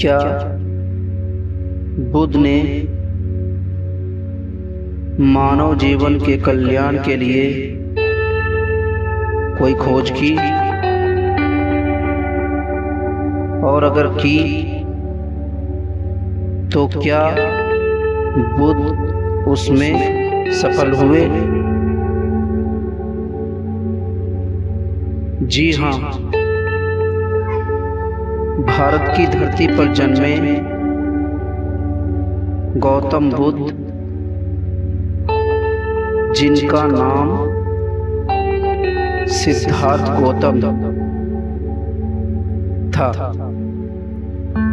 क्या बुद्ध ने मानव जीवन के कल्याण के लिए कोई खोज की? और अगर की तो क्या बुद्ध उसमें सफल हुए? जी हाँ, भारत की धरती पर जन्मे गौतम बुद्ध, जिनका नाम सिद्धार्थ गौतम था,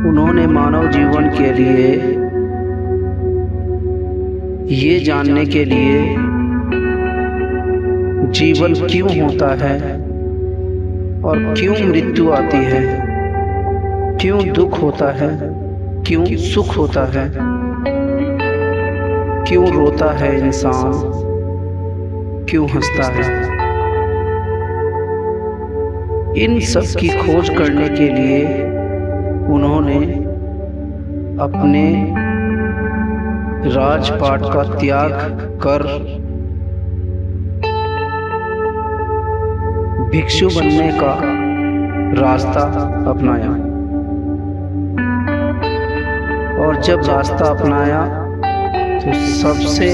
उन्होंने मानव जीवन के लिए ये जानने के लिए जीवन क्यों होता है और क्यों मृत्यु आती है, क्यों दुख होता है, क्यों सुख होता है, क्यों रोता है इंसान, क्यों हंसता है, इन सब की खोज करने के लिए उन्होंने अपने राजपाट का त्याग कर भिक्षु बनने का रास्ता अपनाया। और जब रास्ता अपनाया तो सबसे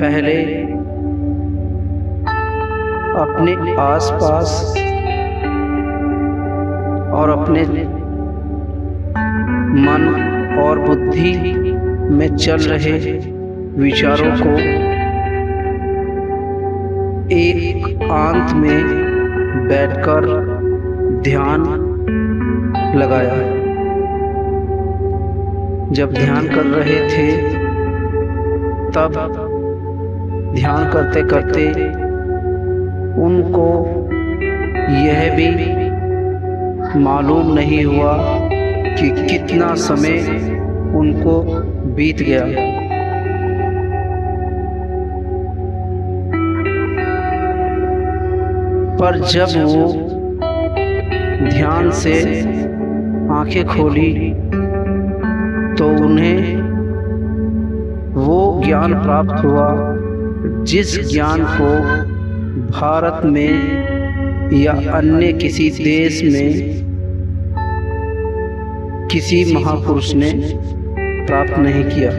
पहले अपने आसपास और अपने मन और बुद्धि में चल रहे विचारों को एक एकांत में बैठकर ध्यान लगाया। जब ध्यान कर रहे थे तब ध्यान करते करते उनको यह भी मालूम नहीं हुआ कि कितना समय उनको बीत गया। पर जब वो ध्यान से आंखें खोली तो उन्हें वो ज्ञान प्राप्त हुआ जिस ज्ञान को भारत में या अन्य किसी देश में किसी महापुरुष ने प्राप्त नहीं किया।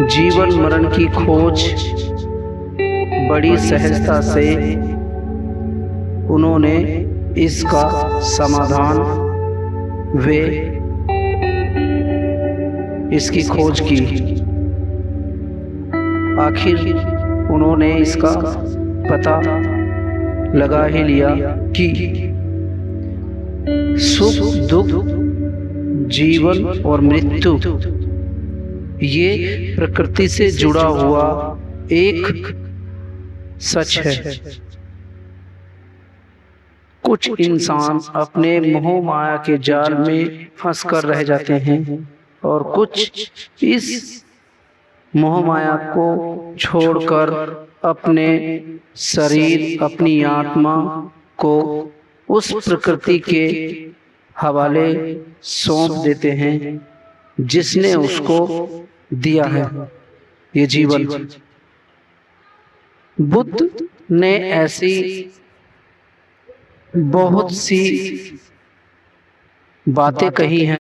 जीवन मरण की खोज बड़ी सहजता से उन्होंने इसका समाधान वे इसकी खोज की। आखिर उन्होंने इसका पता लगा ही लिया कि सुख दुख, जीवन और मृत्यु ये प्रकृति से जुड़ा हुआ एक सच है। कुछ इंसान अपने मोह माया के जाल में फंस कर रह जाते हैं और कुछ इस मोह माया को छोड़कर अपने शरीर, अपनी आत्मा को उस प्रकृति के हवाले सौंप देते हैं जिसने उसको दिया है ये जीवन। बुद्ध ने ऐसी बहुत सी बातें कही हैं